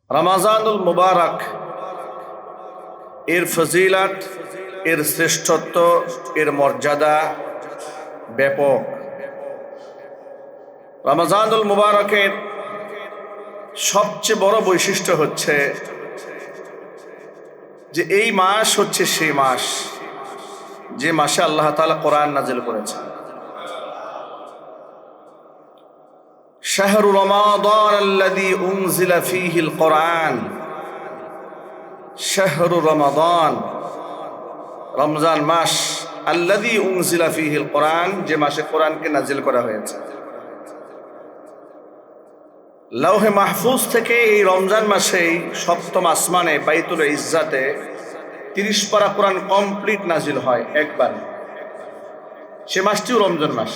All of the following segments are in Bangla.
রমাজানুল মুবারক এর ফজিলত, এর শ্রেষ্ঠত্ব, এর মর্যাদা ব্যাপক। রমাজানুল মুবারকের সবচেয়ে বড় বৈশিষ্ট্য হচ্ছে যে এই মাস হচ্ছে সেই মাস যে মাসে আল্লাহ তাআলা কোরআন নাজিল করেছেন। শাহরু রমাদান আল্লাযী উনজিলা ফীহিল কোরআন, শাহরু রমাদান, রমজান মাস, আল্লাযী উনজিলা ফীহিল কোরআন, যে মাসে কোরআনকে নাজিল করা হয়েছে। লৌহে মাহফুজ থেকে এই রমজান মাসেই সপ্তম আসমানে বাইতুল ইজ্জাতে 30 পারা কোরআন কমপ্লিট নাজিল হয় একবার। সে মাসটিও রমজান মাস।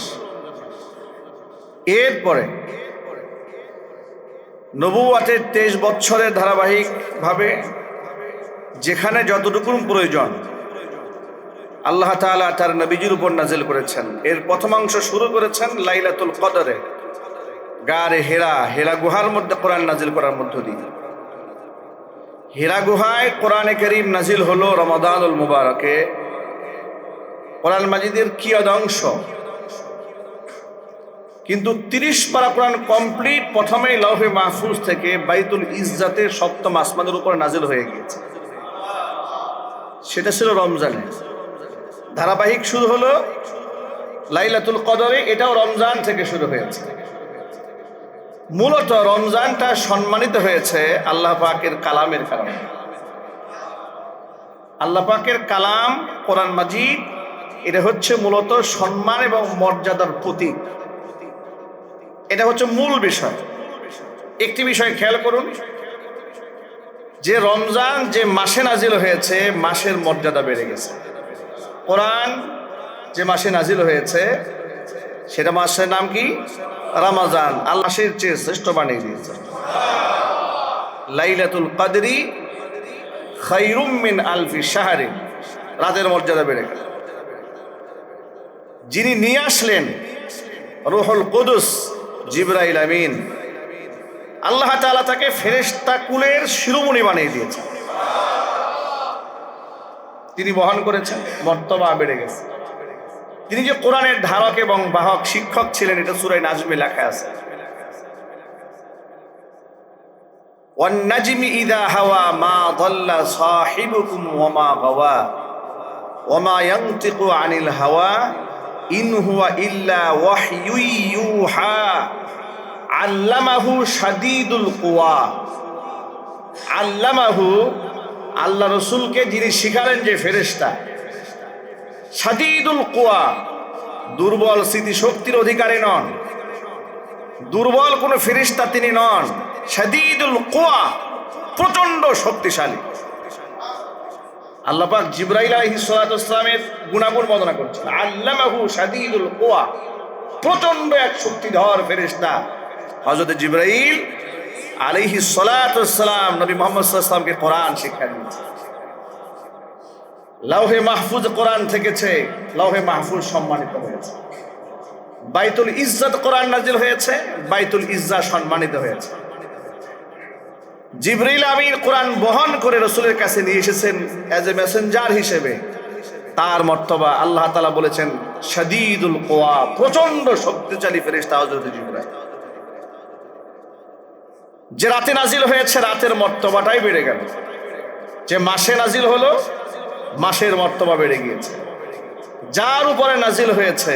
এরপরে নবুয়াতের 23 বছরের ধারাবাহিকভাবে যেখানে যতটুকু প্রয়োজন আল্লাহ তাআলা তার নবীজির উপর নাজিল করেছেন। এর প্রথমাংশ শুরু করেছেন লাইলাতুল কদরে, গারে হেরা গুহার মধ্যে কোরআন নাজিল করার মধ্য দিয়ে। হেরা গুহায় কোরআনে কারীম নাজিল হলো রমাদানুল মুবারকে। কোরআন মাজিদের কিয়দংশ, কিন্তু 30 পারা কোরআন কমপ্লিট প্রথমেই লৌহে মাহফুজ থেকে বাইতুল ইজ্জাতের সপ্তম আসমানের উপর নাজিল হয়ে গিয়েছে। সেটা ছিল রমজানে। ধারাবাহিক শুরু হলো লাইলাতুল কদরে, এটাও রমজান থেকে শুরু হয়েছে। মূলত রমজানটা সম্মানিত হয়েছে আল্লাহ পাকের কালামের কারণে। আল্লাহ পাকের কালাম কোরআন মাজিদ, এটা হচ্ছে মূলত সম্মান এবং মর্যাদার প্রতীক। এটা হচ্ছে মূল বিষয়। একটি বিষয় খেয়াল করুন, যে রমজান যে মাসে নাজিল হয়েছে, মাসের মর্যাদা বেড়ে গেছে। কোরআন যে মাসে নাজিল হয়েছে সেটা মাসের নাম কি? রমজান। আল্লাহের চেয়ে শ্রেষ্ঠ বানিয়ে দিয়েছে। লাইলাতুল কদরি খায়রুম মিন আলফি শাহরি, রাতের মর্যাদা বেড়ে গেল। যিনি নিয়ে আসলেন রূহুল কুদুস জিবরাইল আমিন, আল্লাহ তাআলা তাকে ফেরেশতা কুলের শিরোমণি বানিয়ে দিয়েছেন। তিনি বহন করেছেন, মর্তবা বেড়ে গেছে। তিনি যে কোরআনের ধারক এবং বাহক শিক্ষক ছিলেন, এটা সূরা নাজমে লেখা আছে। ওয়ান নাজমি ইযা হাওয়া মা দাল্লা সাহিবুকুম ওয়া মা গাওয়া ওয়া মা ইয়ানতিকু আনিল হাওয়া ইন হুয়া ইল্লা ওয়াহয়ু ইউহা আল্লামাহু শাদীদুল কুওয়া। আল্লামাহু, আল্লাহ রসুলকে যিনি শিখালেন যে ফেরেশতা, শাদীদুল কুওয়া, দুর্বল স্মৃতিশক্তির অধিকারী নন, দুর্বল কোনো ফেরেশতা তিনি নন। শাদীদুল কুওয়া, প্রচন্ড শক্তিশালী। আল্লাহ পাক জিবরাইল আলাইহিস সালাতু ওয়াস সালামের গুণাগুণ বর্ণনা করছেন। আল্লামাহু শাদীদুল কুওয়া, প্রচন্ড এক শক্তিধর ফেরেশতা হযরত জিবরাইল আলাইহিস সালাতু ওয়াস সালাম নবী মুহাম্মদ সাল্লাল্লাহু আলাইহি ওয়াসাল্লামকে কোরআন শিক্ষা দিয়েছেন। লৌহে মাহফুজ কোরআন থেকেছে, লৌহে মাহফুজ সম্মানিত হয়েছে। বাইতুল ইজ্জাত কোরআন নাজিল হয়েছে, বাইতুল ইজ্জা সম্মানিত হয়েছে। জিবরিল আমিন কোরআন বহন করে রাসূলের কাছে নিয়ে এসেছেন এজ এ মেসেঞ্জার হিসেবে। তার মর্তবা আল্লাহ তাআলা বলেছেন শাদীদুল কুওয়া, প্রচন্ড শক্তিশালী ফেরেশতা হযরত জিবরাইল। যে রাতে নাজিল হয়েছে, রাতের মর্তবাটাই বেড়ে গেল। যে মাসে নাজিল হলো, মাসের মর্তবা বেড়ে গিয়েছে। যার উপরে নাজিল হয়েছে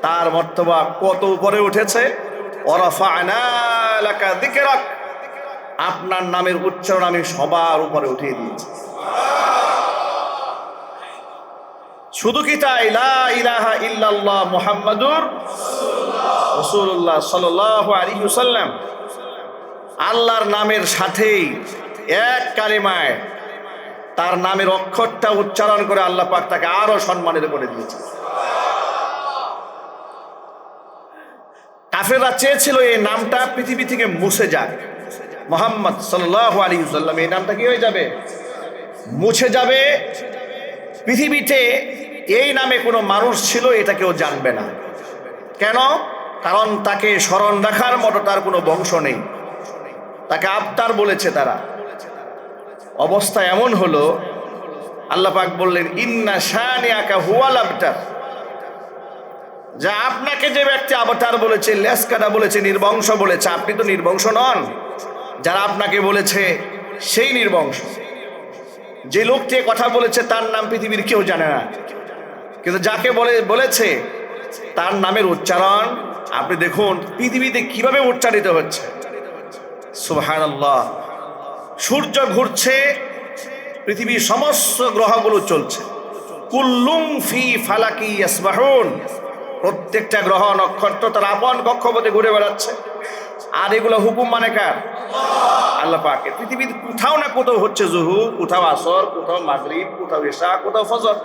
তার মর্তবা কত উপরে উঠেছে। ওয়ারাফা'না লাকা যিকরাক, আপনার নামের উচ্চারণ আমি সবার উপরে উঠিয়ে দিয়েছি। শুধু কি তাই? লা ইলাহা ইল্লাল্লাহ মুহাম্মাদুর রাসূলুল্লাহ সাল্লাল্লাহু আলাইহি ওয়াসাল্লাম, আল্লাহর নামের সাথেই এক কালিমায় তার নামের অক্ষরটা উচ্চারণ করে আল্লাহ পাক তাকে আরো সম্মানিত করে দিয়েছে। কাফেররা চেয়েছিল এই নামটা পৃথিবী থেকে মুছে যাক। মুহাম্মদ সাল্লাল্লাহু আলাইহি ওয়াসাল্লাম, এই নামটা কি হয়ে যাবে? মুছে যাবে। পৃথিবীতে এই নামে কোনো মানুষ ছিল এটা কেউ জানবে না। কেন? কারণ তাকে স্মরণ রাখার মতো তার কোনো বংশ নেই। তাকে আবতার বলেছে তারা। অবস্থা এমন হলো, আল্লাহ পাক বললেন ইন্না শানিআকা হুয়াল আবতার, যা আপনাকে যে ব্যক্তি আবতার বলেছে, লেসকাটা বলেছে, নির্বংশ বলেছে, আপনি তো নির্বংশ নন। যারা আপনাকে বলেছে সেই নির্বংশ। যে লোকটি কথা বলেছে তার নাম পৃথিবীর কেউ জানে না, কিন্তু যাকে বলেছে তার নামের উচ্চারণ আপনি দেখুন পৃথিবীতে কিভাবে উচ্চারিত হচ্ছে। সুবহানাল্লাহ। সূর্য ঘুরছে, পৃথিবীর সমস্ত গ্রহগুলো চলছে। কুল্লুম ফি ফালাকি ইয়াসবাহুন, প্রত্যেকটা গ্রহ নক্ষত্র তার আপন কক্ষপথে ঘুরে বেড়াচ্ছে। আর এগুলো হুকুম মানে কার? আল্লাহ পাকের। পৃথিবীতে কোথাও না কোথাও হচ্ছে জুহুর, কোথাও আসর, কোথাও মাগরিব, কোথাও ইশা, কোথাও ফজর,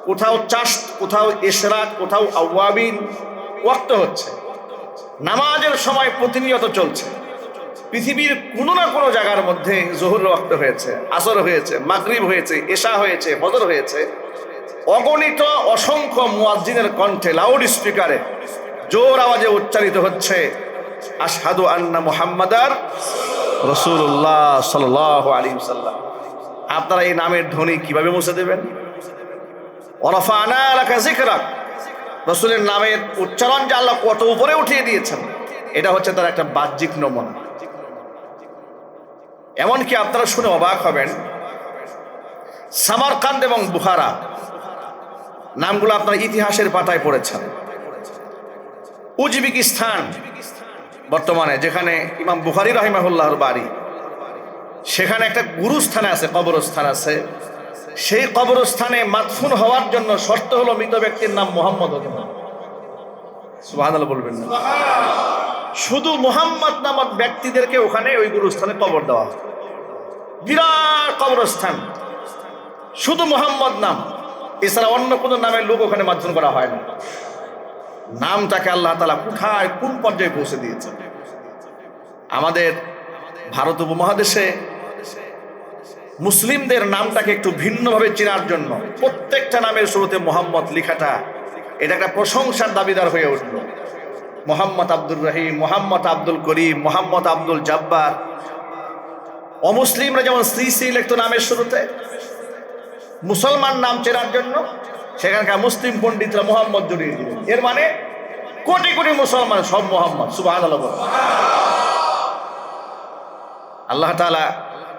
কোথাও চাষ, কোথাও ইশরাক, কোথাও আওয়াবিন ওয়াক্ত হচ্ছে। নামাজের সময় প্রতিনিয়ত চলছে। পৃথিবীর কোনো না কোনো জায়গার মধ্যে জোহর ওয়াক্ত হয়েছে, আসর হয়েছে, মাগরিব হয়েছে, ইশা হয়েছে, ফজর হয়েছে। অগণিত অসংখ্য মুয়াজ্জিনের কণ্ঠে লাউড স্পিকারে জোর আওয়াজে উচ্চারিত হচ্ছে আশহাদু আন্না মুহাম্মাদার রাসূলুল্লাহ সাল্লাল্লাহু আলাইহি ওয়াসাল্লাম। আপনারা এই নামের ধ্বনি কিভাবে মুছে দেবেন? ওয়ারাফা'না লাকা যিকরাক, রাসূলের নামের উচ্চারণ যে আল্লাহ কত উপরে উঠিয়ে দিয়েছেন, এটা হচ্ছে তার একটা বাহ্যিক নমুনা। এমনকি আপনারা শুনে অবাক হবেন, সামারকান্দ এবং বুখারা নামগুলো আপনারা ইতিহাসের পাতায় পড়েছেন। উজবেকিস্তান বর্তমানে যেখানে ইমাম বুখারী রাহিমাহুল্লাহর বাড়ি, সেখানে একটা গুরুস্থান আছে, কবরস্থান আছে। সেই কবরস্থানে মাদফুন হওয়ার জন্য শর্ত হলো মৃত ব্যক্তির নাম মুহাম্মদ হতে হবে। সুবহানাল্লাহ বলবেন না? শুধু মুহাম্মদ নামক ব্যক্তিদেরকে ওখানে ওই গুরুস্থানে কবর দেওয়া হয়। বিরাট কবরস্থান, শুধু মুহাম্মদ নাম, এছাড়া অন্য কোনো নামের লোক ওখানে মাদফুন করা হয় না। নামটাকে আল্লাহ তাআলা কোথায় কোন পর্যায়ে পৌঁছে দিয়েছে। আমাদের ভারত উপমহাদেশে মুসলিমদের নামটাকে একটু ভিন্নভাবে চেনার জন্য প্রত্যেকটা নামের শুরুতে মোহাম্মদ লেখাটা, এটা একটা প্রশংসার দাবিদার হয়ে উঠল। মোহাম্মদ আব্দুর রহিম, মোহাম্মদ আব্দুল করিম, মোহাম্মদ আব্দুল জব্বার। অমুসলিমরা যেমন শ্রী শ্রী লিখত নামের শুরুতে, মুসলমান নাম চেনার জন্য সেখানকার মুসলিম পণ্ডিতরা মোহাম্মদ জড়িয়ে দিলেন। এর মানে কোটি কোটি মুসলমান সব মোহাম্মদ। সুবহানাল্লাহ। আল্লাহ তাআলা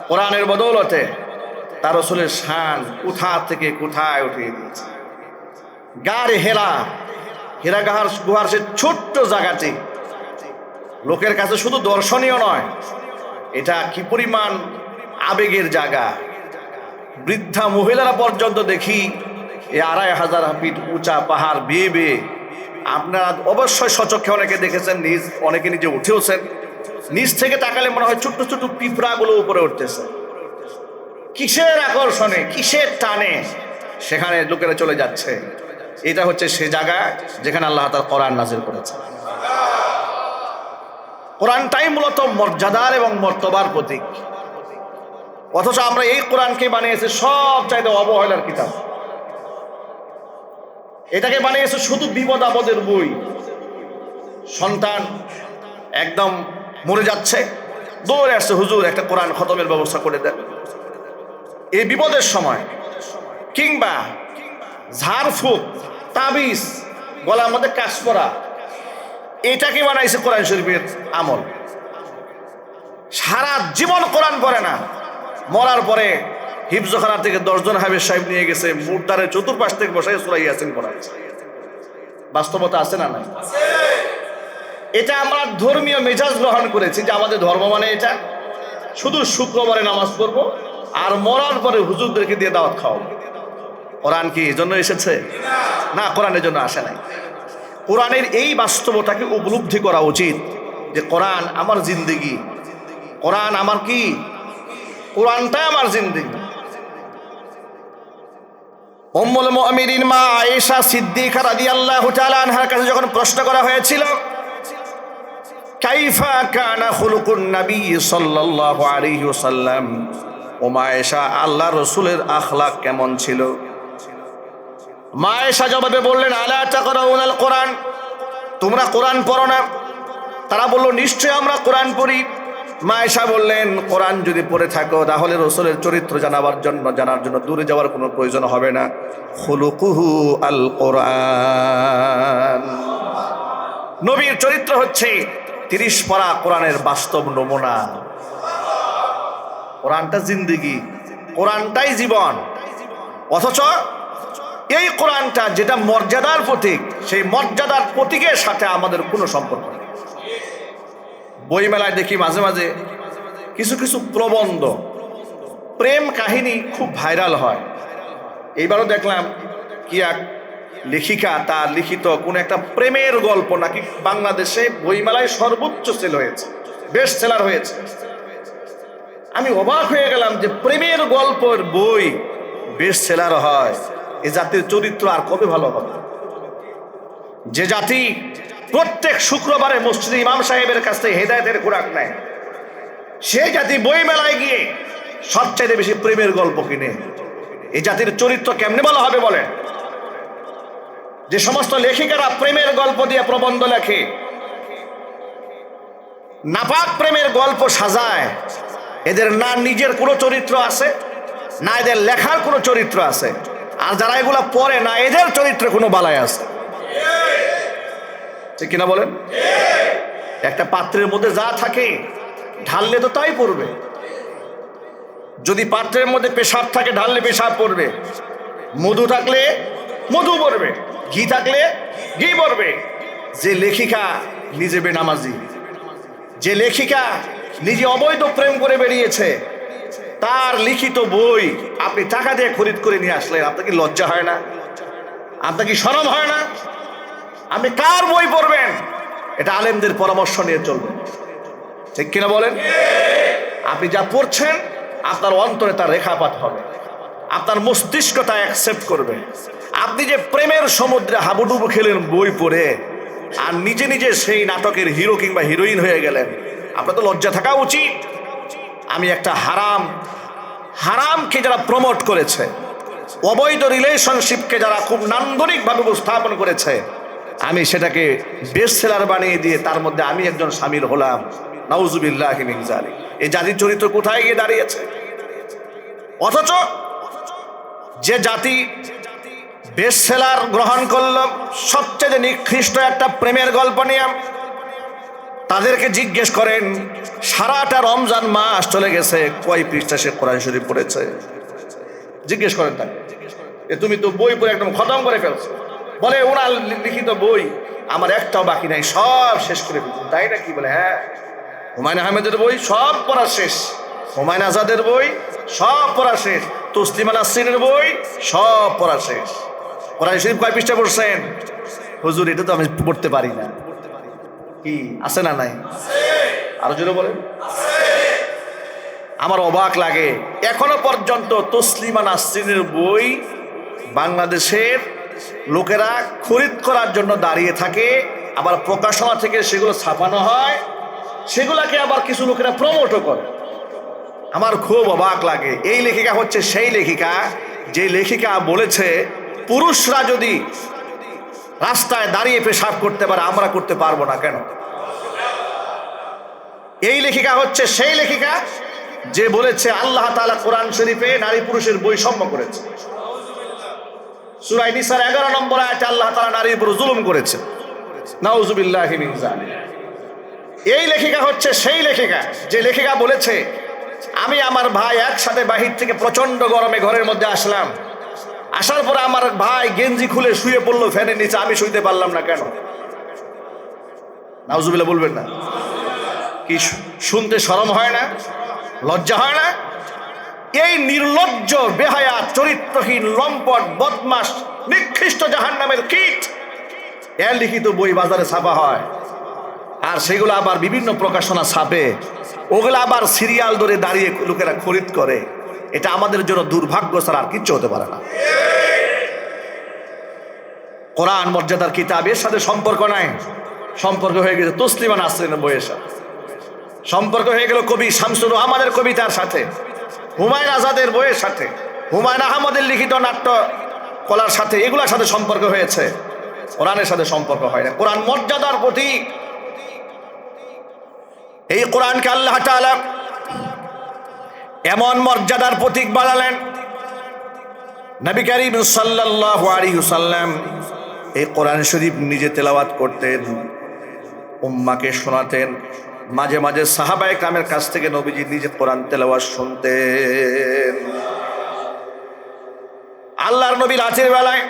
কোরআনের বদৌলতে তার রাসূলের শান কোথা থেকে কোথায় উঠিয়ে দিয়েছে। গার হেরা, হেরা গুহার সে ছোট্ট জায়গাটি লোকের কাছে শুধু দর্শনীয় নয়, এটা কি পরিমাণ আবেগের জায়গা। বৃদ্ধা মহিলারা পর্যন্ত দেখি এই 2500 ফিট উঁচা পাহাড় বেয়ে বেয়ে, আপনারা অবশ্যই সচক্ষে অনেকে দেখেছেন, অনেকে নিজে উঠেওছেন। নিচ থেকে তাকালে মনে হয় ছোট্ট ছোট্ট পিঁপড়াগুলো উপরে উঠতেছে। কিসের আকর্ষণে, কিসের টানে সেখানে লোকেরা চলে যাচ্ছে। এটা হচ্ছে সে জায়গা যেখানে আল্লাহ তাআলা কোরআন নাযিল করেছে। কোরআনটাই মূলত মর্যাদার এবং মর্তবার প্রতীক। অথচ আমরা এই কোরআনকে বানিয়েছি সব চাইতে অবহেলার কিতাব। এটাকে বানিয়েছে শুধু বিপদ আপদের বই। সন্তান একদম মরে যাচ্ছে, দৌড়ে আসছে, হুজুর একটা কোরআন খতমের ব্যবস্থা করে দেন। এই বিপদের সময় কিংবা ঝাড়ফুঁক, তাবিজ, গলার মধ্যে কাজ করা, এটাকে বানাইছে কোরআন শরীফের আমল। সারা জীবন কোরআন পড়ে না, মরার পরে হিফজখানা থেকে 10 জন হাফেজ সাহেব নিয়ে গেছে, মুর্দারের চতুর্পাশ থেকে বসাই সূরা ইয়াসিন পড়াচ্ছে। বাস্তবতা আছে না নাই? এটা আমরা ধর্মীয় মেজাজ গ্রহণ করেছি যে আমাদের ধর্ম মানে এটা, শুধু শুক্রবারে নামাজ পড়বো আর মরার পরে হুজুরদেরকে দিয়ে দাওয়াত খাওয়াবো। কোরআন কি এই জন্য এসেছে? না, কোরআনের জন্য আসে নাই। কোরআনের এই বাস্তবতাকে উপলব্ধি করা উচিত যে কোরআন আমার জিন্দেগি, কোরআন আমার কি, কোরআনটা আমার জিন্দেগি। উম্মুল মুমিনিন মা আয়েশা সিদ্দিকা রাদিয়াল্লাহু তাআলা আনহার কাছে যখন প্রশ্ন করা হয়েছিল কাইফা কানা খুলুকুন নবী সাল্লাল্লাহু আলাইহি ওয়াসাল্লাম, ও মা আয়েশা আল্লাহর রাসূলের আখলাক কেমন ছিল? মা আয়েশা জবাবে বললেন আলা তাকরাউনাল কোরআন, তোমরা কোরআন পড়ো না? তারা বলল নিশ্চয় আমরা কোরআন পড়ি। মা আয়েশা বললেন, কোরআন যদি পড়ে থাকো তাহলে রাসূলের চরিত্র জানার জন্য দূরে যাওয়ার কোনো প্রয়োজন হবে না। খুলুকুহু আল কোরআন, নবীর চরিত্র হচ্ছে 30 পারা কোরআনের বাস্তব নমুনা। কোরআনটা জিন্দেগি, কোরআনটাই জীবন। অথচ এই কোরআনটা যেটা মর্যাদার প্রতীক, সেই মর্যাদার প্রতীকের সাথে আমাদের কোনো সম্পর্ক নেই। বইমেলায় দেখি মাঝে মাঝে কিছু কিছু প্রবন্ধ, প্রেম কাহিনী খুব ভাইরাল হয়। এইবারও দেখলাম কি এক লেখিকা, তার লিখিত কোন একটা প্রেমের গল্প নাকি বাংলাদেশে বইমেলায় সর্বোচ্চ সেল হয়েছে, বেস্ট সেলার হয়েছে। আমি অবাক হয়ে গেলাম যে প্রেমের গল্পের বই বেস্ট সেলার হয়, এ জাতির চরিত্র আর কবে ভালো হবে? যে জাতি প্রত্যেক শুক্রবারে মসজিদে ইমাম সাহেবের কাছ থেকে হেদায়েতের খোরাক নেয়, সেই জাতি বই মেলায় গিয়ে সবচাইতে বেশি প্রেমের গল্প কিনে, এই জাতির চরিত্র কেমনে ভালো হবে বলেন? যে সমস্ত লেখিকারা প্রেমের গল্প দিয়ে প্রবন্ধ লেখে, নাপাক প্রেমের গল্প সাজায়, এদের না নিজের কোনো চরিত্র আছে, না এদের লেখার কোনো চরিত্র আছে, আর যারা এগুলা পড়ে না এদের চরিত্রে কোনো বালাই আছে, ঠিক কিনা বলেন? একটা পাত্রের মধ্যে যা থাকে ঢাললে তো তাই পড়বে। যদি পাত্রের মধ্যে পেশাব থাকে ঢাললে পেশাব পড়বে, মধু থাকলে মধু পড়বে, ঘি থাকলে ঘি পড়বে। যে লেখিকা নিজে বেনামাজি, যে লেখিকা নিজে অবৈধ প্রেম করে বেরিয়েছে, তার লিখিত বই আপনি টাকা দিয়ে খরিদ করে নিয়ে আসলেন, আপনার কি লজ্জা হয় না? আপনার কি শরম হয় না? আপনি কার বই পড়বেন? এটা আলেমদের পরামর্শ নিয়ে চলবেন, ঠিক কিনা বলেন? আপনি যা পড়ছেন আপনার অন্তরে তার রেখাপাত হবে, আপনার মস্তিষ্ক তা অ্যাকসেপ্ট করবে। আপনি যে প্রেমের সমুদ্রে হাবুডুবু খেলেন বই পড়ে, আর নিজে নিজে সেই নাটকের হিরো কিংবা হিরোইন হয়ে গেলেন, আপনার তো লজ্জা থাকা উচিত। আমি একটা হারামকে যারা প্রমোট করেছে, অবৈধ রিলেশনশিপকে যারা খুব নান্দনিকভাবে উপস্থাপন করেছে, আমি সেটাকে বেস্ট সেলার বানিয়ে দিয়ে তার মধ্যে আমি একজন শামিল হলাম। নাউজুবিল্লাহি মিন যালিক। এই জাতির চরিত্র কোথায় গিয়ে দাঁড়িয়েছে? অথচ যে জাতি বেস্ট সেলার গ্রহণ করল সবচেয়ে নিকৃষ্ট একটা প্রেমের গল্প নিয়ে, তাদেরকে জিজ্ঞেস করেন সারাটা রমজান মাস চলে গেছে, কয় পৃষ্ঠা সে কোরআন শরীফ পড়েছে? জিজ্ঞেস করেন তাকে, তুমি তো বই পড়ে একদম খতম করে ফেলছো। বলে ওনার লিখিত বই আমার একটাও বাকি নাই, সব শেষ করে ফেলছি। তাই না? কি বলে? হ্যাঁ, হুমায়ুন আহমেদের বই সব পড়া শেষ, হুমায়ুন আজাদের বই সব পড়া শেষ, তসলিমা নাসরিনের বই সব পড়া শেষ। কোরআন শরীফ কয় পৃষ্ঠা পড়ছেন? হুজুর এটা তো আমি পড়তে পারি না। কি আছে না নাই? আরো জোরে বলেন। আমার অবাক লাগে, এখনো পর্যন্ত তসলিমা নাসরিনের বই বাংলাদেশের লোকেরা খরিদ করার জন্য দাঁড়িয়ে থাকে, আবার প্রকাশনা থেকে সেগুলো ছাপানো হয়, সেগুলাকে আবার কিছু লোকেরা প্রমোটও করে। আমার খুব অবাক লাগে। এই লেখিকা হচ্ছে সেই লেখিকা যে লেখিকা বলেছে পুরুষরা যদি রাস্তায় দাঁড়িয়ে পেশাব করতে পারে আমরা করতে পারবো না কেন? এই লেখিকা হচ্ছে সেই লেখিকা যে বলেছে আল্লাহ তাআলা কোরআন শরীফে নারী পুরুষের বৈষম্য করেছে। সূরা নিসার 11 নম্বর আয়াতে আল্লাহ তাআলা নারীর উপর জুলুম করেছে। নাউজুবিল্লাহি মিন যালিক। এই লেখিকা হচ্ছে সেই লেখিকা যে লেখিকা বলেছে আমি আমার ভাই একসাথে বাহির থেকে প্রচন্ড গরমে ঘরের মধ্যে আসলাম, আসার পরে আমার ভাই গেঞ্জি খুলে শুয়ে পড়লো ফ্যানের নিচে, আমি শুইতে পারলাম না কেন? নাউজুবিল্লাহ বলবেন না? কি শুনতে শরম হয় না? লজ্জা হয় না? এই নির্লজ্জ বেহায়া চরিত্রহীন লম্পট বদমাশ নিকৃষ্ট জাহান্নামের কীট এর লিখিত বই বাজারে ছাপা হয়, আর সেগুলো আবার বিভিন্ন প্রকাশনা ছাপে, ওগুলো আবার সিরিয়াল ধরে দাঁড়িয়ে লোকেরা খরিদ করে। এটা আমাদের জন্য দুর্ভাগ্য ছাড়া আর কিচ্ছু হতে পারে না। কোরআন মর্যাদার কিতাবের সাথে সম্পর্ক নাই, সম্পর্ক হয়ে গেছে তসলিমা নাসরিনের বইয়ের সাথে, সম্পর্ক হয়ে গেল কবি শামসুর রহমানের কবিতার সাথে, হুমায়ুন আজাদের বইয়ের সাথে, হুমায়ুন আহমদের লিখিত নাট্য কলার সাথে, এগুলোর সাথে সম্পর্ক হয়েছে, কোরআনের সাথে সম্পর্ক হয় না। কোরআন মর্যাদার প্রতীক। এই কোরআনকে আল্লাহ তাআলা এমন মর্যাদার প্রতীক বানালেন, নবী করিম সাল্লাল্লাহু আলাইহি ওয়াসাল্লাম এই কোরআন শরীফ নিজে তেলাওয়াত করতেন, উম্মাকে শোনাতেন, মাঝে মাঝে সাহাবায়ে কেরামের কাছ থেকে নবীজি নিজে কোরআন তেলাওয়াত শুনতেন। আল্লাহর নবী রাতের বেলায়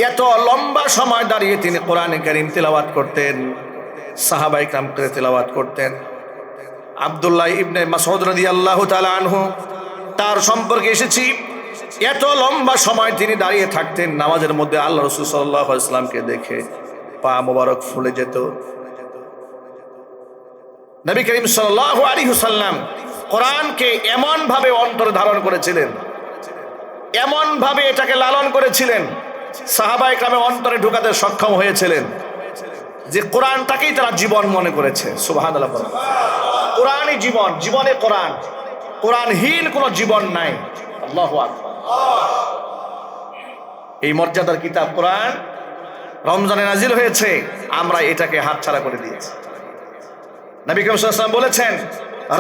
এত লম্বা সময় দাঁড়িয়ে তিনি কোরআন কারীম তেলাওয়াত করতেন, সাহাবায়ে কেরাম করে তেলাওয়াত করতেন। আব্দুল্লাহ ইবনে মাসউদ রাদিয়াল্লাহু তাআলা আনহু তার সম্পর্কে এসেছি, এত লম্বা সময় তিনি দাঁড়িয়ে থাকতেন নামাজের মধ্যে, আল্লাহ রাসূল সাল্লাল্লাহু আলাইহি ওয়াসাল্লামকে দেখে পা মোবারক ফুলে যেত। নবী করিম সাল্লাল্লাহু আলাইহি ওয়াসাল্লাম কোরআনকে এমন ভাবে অন্তরে ধারণ করেছিলেন, এমন ভাবে এটাকে লালন করেছিলেন, সাহাবায়ে কেরামের অন্তরে ঢুকাতে সক্ষম হয়েছিলেন যে কোরআনটাকেই তারা জীবন মনে করেছে। সুবহানাল্লাহ। কোরআনই জীবন, জীবনে কোরআন, কোরআনহীন কোনো জীবন নাই। আল্লাহু আকবার। এই মর্যাদার কিতাব কোরআন রমজানে নাজিল হয়েছে, আমরা এটাকে হাতছাড়া করে দিয়েছি। নবী করিম সাল্লাল্লাহু আলাইহি ওয়াসাল্লাম বলেছেন,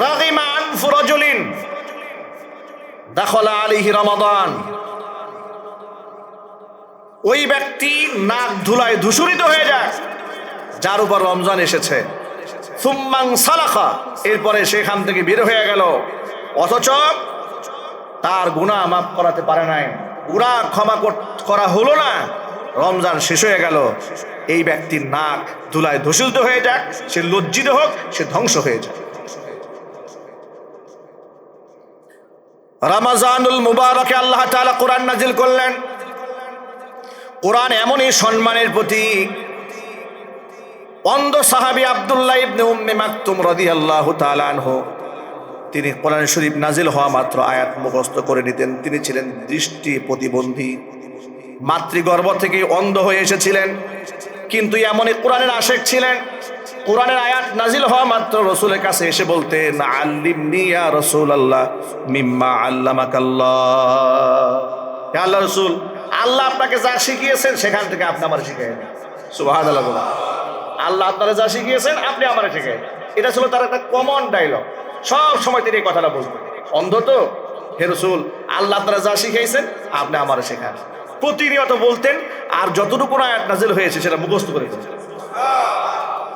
রাগিমা আনফু রাজুলিন দাখালা আলাইহি রমাদান, ওই ব্যক্তি নাক ধুলায় ধূসরিত হয়ে যায় যার উপর রমজান এসেছে। সুম্মান সালাখা, এরপরে সেখান থেকে বের হয়ে গেল, অথচ তার গুনাহ মাফ করাতে পারে নাই, গুনাহ ক্ষমা করা হলো না, রমজান শেষ হয়ে গেল। এই ব্যক্তির নাক ধুলায় ধূসরিত হয়ে যাক, সে লজ্জিত হোক, সে ধ্বংস হয়ে যায়। রমজানুল মুবারকে আল্লাহ তাআলা কোরআন নাজিল করলেন। কোরআন এমনই সম্মানের প্রতীক। অন্ধ সাহাবী আব্দুল্লাহ ইবনে উম্মে মাকতুম রাদিয়াল্লাহু তাআলা আনহু, তিনি কোরআন শরীফ নাজিল হওয়া মাত্র আয়াত মুখস্থ করে নিতেন। তিনি ছিলেন দৃষ্টি প্রতিবন্ধী, মাতৃগর্ভ থেকে অন্ধ হয়ে এসেছিলেন, কিন্তু এমনই কোরআনের আশেক ছিলেন। কোরআনের আয়াত নাজিল হওয়া মাত্র রাসূলের কাছে এসে বলতেন, আল্লিমনি ইয়া রাসূলুল্লাহ মিম্মা আল্লামাকাল্লাহ। হে আল্লাহ রাসূল, আল্লাহ আপনাকে যা শিখিয়েছেন সেখান থেকে আপনি আমার শিখিয়ে দেন। সুবহানাল্লাহ। আল্লাহ আপনারা যা শিখিয়েছেন আপনি আমার শিখিয়ে দেন। এটা ছিল তার একটা কমন ডায়লগ, সব সময় তিনি এই কথাটা বলতেন। অন্ধ তো, হে রাসূল আল্লাহ আপনারা যা শিখিয়েছেন আপনি আমার শেখান, প্রতিনিয়ত বলতেন। আর যতটুকু আয়াত নাজিল হয়েছে সেটা মুখস্থ করে দিতেন।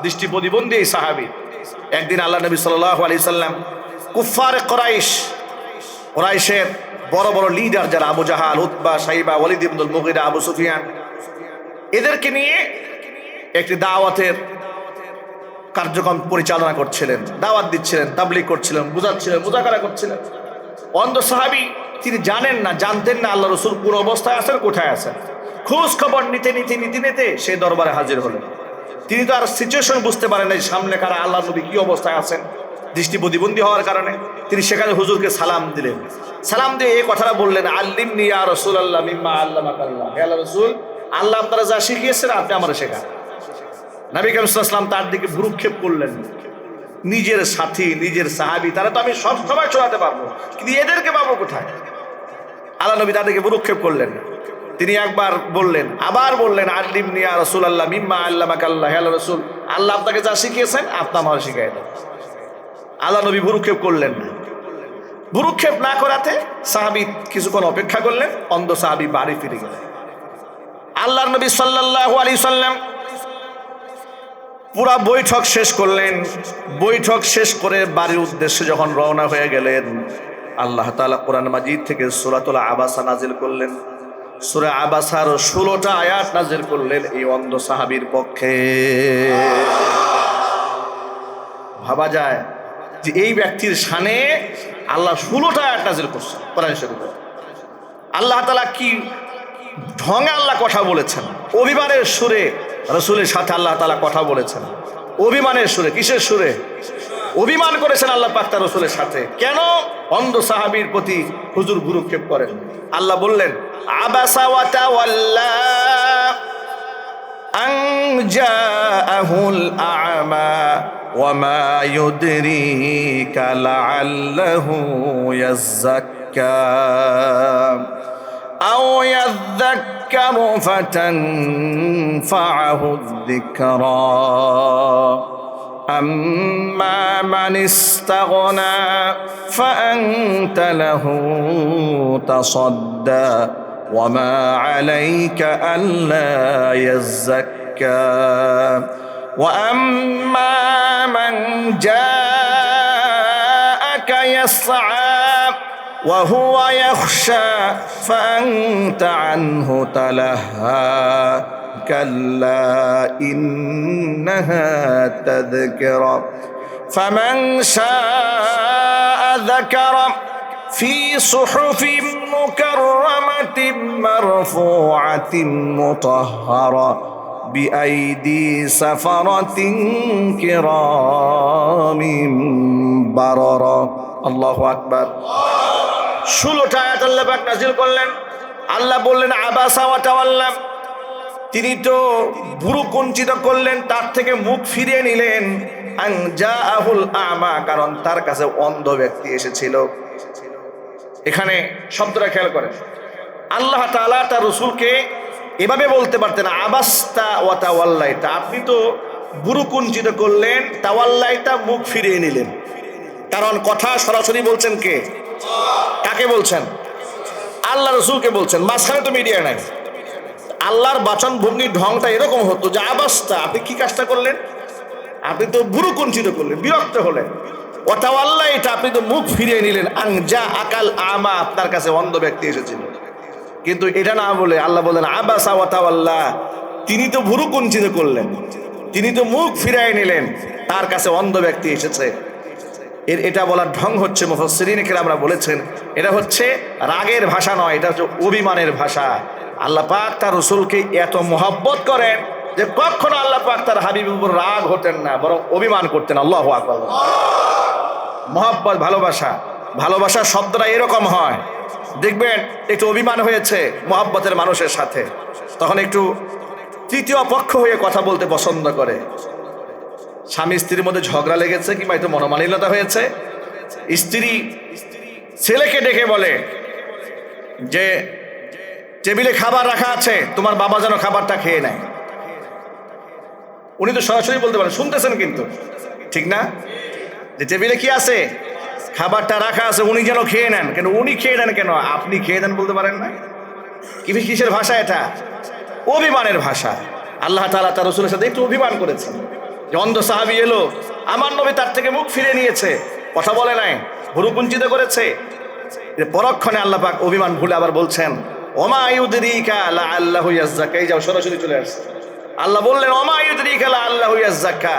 দৃষ্টি প্রতিবন্ধী এই সাহাবী, একদিন আল্লাহ নবী সাল্লাল্লাহু আলাইহি সাল্লাম কুফফারে কুরাইশের বড় বড় লিডার যারা আবু জাহাল, উতবা, শাইবা, ওয়ালিদ ইবনুল মুগিরা, আবু সুফিয়ান, এদেরকে নিয়ে একটি দাওয়াতের কার্যক্রম পরিচালনা করছিলেন, দাওয়াত দিচ্ছিলেন, তাবলীগ করছিলেন, বুঝাচ্ছিলেন, মুযাকারা করছিলেন। অন্ধ সাহাবী, তিনি জানতেন না আল্লাহ রাসূল কোন অবস্থায় আছেন, কোথায় আছেন। খোঁজ খবর নিতে সেই দরবারে হাজির হলেন। তিনি তো আর সিচুয়েশন বুঝতে পারেন না সামনে কারা, আল্লাহ নবী কি অবস্থায় আছেন। দৃষ্টি প্রতিবন্ধী হওয়ার কারণে তিনি সেখানে হুজুরকে সালাম দিলেন। সালাম দিয়ে এই কথাটা বললেন, আল্লিমনি ইয়া রাসূলুল্লাহ মিম্মা আল্লামাকাল্লাহ। হে আল্লাহ রাসূল, আল্লাহ আপনারা যা শিখিয়েছেন আপনি আমারে শেখান। নবী করিম সাল্লাল্লাহু আলাইহি ওয়াসাল্লাম তার দিকে ভ্রুক্ষেপ করলেন। নিজের সাথী, নিজের সাহাবী, তারা তো আমি সব সময় শোনাতে পারবো, কিন্তু এদেরকে পাবো কোথায়? আল্লাহ নবী তাদেরকে ভ্রুক্ষেপ করলেন। তিনি একবার বললেন, আবার বললেন, আল্লিমনি ইয়া রাসূলুল্লাহ মিম্মা আল্লামাকাল্লাহ। হে আল্লাহ রাসূল, আল্লাহ আপনাকে যা শিখিয়েছেন আপনি আমারে শিখিয়ে দেন। আল্লাহ নবী ভ্রুক্ষেপ করলেন না। ভ্রুক্ষেপ না করাতে সাহাবী কিছুক্ষণ অপেক্ষা করলেন, অন্ধ সাহাবী বাড়ি ফিরে গেলেন। আল্লাহর নবী সাল্লাল্লাহু আলাইহি সাল্লাম পুরা বৈঠক শেষ করলেন। বৈঠক শেষ করে বাড়ির উদ্দেশ্যে যখন রওনা হয়ে গেলেন, আল্লাহ তাআলা কোরআন মাজিদ থেকে সূরাতুল আবাসা নাজিল করলেন। সূরা আবাসার 16টা আয়াত নাজিল করলেন এই অন্ধ সাহাবীর পক্ষে। ভাবা যায় যে এই ব্যক্তির শানে আল্লাহ 16টা আয়াত নাজিল করছেন কোরআন শরীফে। আল্লাহ তাআলা কি ঢঙে আল্লাহ কথা বলেছেন, অভিমানের সুরে রাসূলের সাথে আল্লাহ তাআলা কথা বলেছেন। অভিমানের সুরে, কিসের সুরে? অভিমান করেছেন আল্লাহ পাক তার রাসূলের সাথে। কেন? অন্ধ সাহাবীর প্রতি হুজুর ভ্রুক্ষেপ করেন। আল্লাহ বললেন, আবাসা ওয়া তাওয়াল্লা আন জাআহুল আ'মা ওয়া মা ইউদরিকা লাআল্লাহু ইয়াযাক্কা আও ইয়াযাক্কারু ফাতানফা'হু যিকরা أما من استغنى فأنت له تصدى وما عليك ألا يزكى وأما من جاءك يسعى وهو يخشى فأنت عنه تلهى كلا إنها تذكرة فمن شاء ذكر في صحف مكرمة مرفوعة مطهرة بأيدي سفرة كرام بررة الله أكبر 16টা আয়াত আল্লাহ পাক নাযিল করলেন। আল্লাহ বললেন আবাসা ওয়া তাওয়াল্লা, তিনি তো ভুরু কুঞ্চিত করলেন, তার থেকে মুখ ফিরিয়ে নিলেন। আন জাআহুল আমা, কারণ তার কাছে অন্ধ ব্যক্তি এসেছিল। এখানে শব্দটা খেয়াল করেন, আল্লাহ তাআলা তার রাসূলকে এভাবে বলতে পারতেন আবাস্তা ওয়া তাওয়াল্লাইতা, আপনি তো ভুরু কুঞ্চিত করলেন, তাওয়াল্লাইতা মুখ ফিরিয়ে নিলেন। কারণ কথা সরাসরি বলছেন কে? কাকে বলছেন? আল্লাহ রাসূলকে বলছেন, মাঝখানে তো মিডিয়া নাই। আল্লাহর বাচন ভঙ্গির ঢংটা এরকম হতো যে আবাস্তা, আপনি কি কাজটা করলেন? আপনি তো ভুরু কুঞ্চিত করলেন, বিরক্ত হলেন। ওয়াতাওয়াল্লাইতা, আপনি তো মুখ ফিরিয়ে নিলেন। আন জা আকাল আমা, আপনার কাছে অন্ধ ব্যক্তি এসেছিল। কিন্তু এটা না বলে আল্লাহ বলেন আবাসা ওয়াতাওয়াল্লা, তিনি তো ভুরু কুঞ্চিত করলেন, তিনি তো মুখ ফিরিয়ে নিলেন, তার কাছে অন্ধ ব্যক্তি এসেছে। এটা বলার ঢং হচ্ছে, মুফাসসিরিন কেরামরা বলেছেন, এটা হচ্ছে রাগের ভাষা নয়, এটা হচ্ছে অভিমানের ভাষা। আল্লাহ পাক তার রাসূলকে এত মহব্বত করেন যে কখনো আল্লাহ পাক তার হাবিবের উপর রাগ হতেন না, বরং অভিমান করতেন। আল্লাহু আকবার। মহব্বত, ভালোবাসা, ভালোবাসার শব্দটা এরকম হয়। দেখবেন একটু অভিমান হয়েছে মহব্বতের মানুষের সাথে, তখন একটু তৃতীয় পক্ষ হয়ে কথা বলতে পছন্দ করে। স্বামী স্ত্রীর মধ্যে ঝগড়া লেগেছে কিংবা একটু মনোমালিন্যতা হয়েছে, স্ত্রী ছেলেকে ডেকে বলে যে টেবিলে খাবার রাখা আছে, তোমার বাবা যেন খাবারটা খেয়ে নেয়। উনি তো সরাসরি বলতে পারেন, শুনতেছেন কিন্তু, ঠিক না? যে টেবিলে কি আছে, খাবারটা রাখা আছে, উনি যেন খেয়ে নেন। কেন উনি খেয়ে নেন কেন, আপনি খেয়ে নেন বলতে পারেন না? কিসের ভাষা এটা? অভিমানের ভাষা। আল্লাহ তাআলা তার রাসূলের সাথে একটু অভিমান করেছেন। যে অন্ধ সাহাবী এলো, আমার নবী তার থেকে মুখ ফিরে নিয়েছে, কথা বলে নাই, ভুরু কুঞ্চিত করেছে। পরক্ষণে আল্লাহ পাক অভিমান ভুলে আবার বলছেন ওমা ইউদরিকা লাআল্লাহু ইয়াজ্জাক্কা। এই যাও, সরাসরি চলে আসছে। আল্লাহ বললেন ওমা ইউদরিকা লাআল্লাহু ইয়াজ্জাক্কা,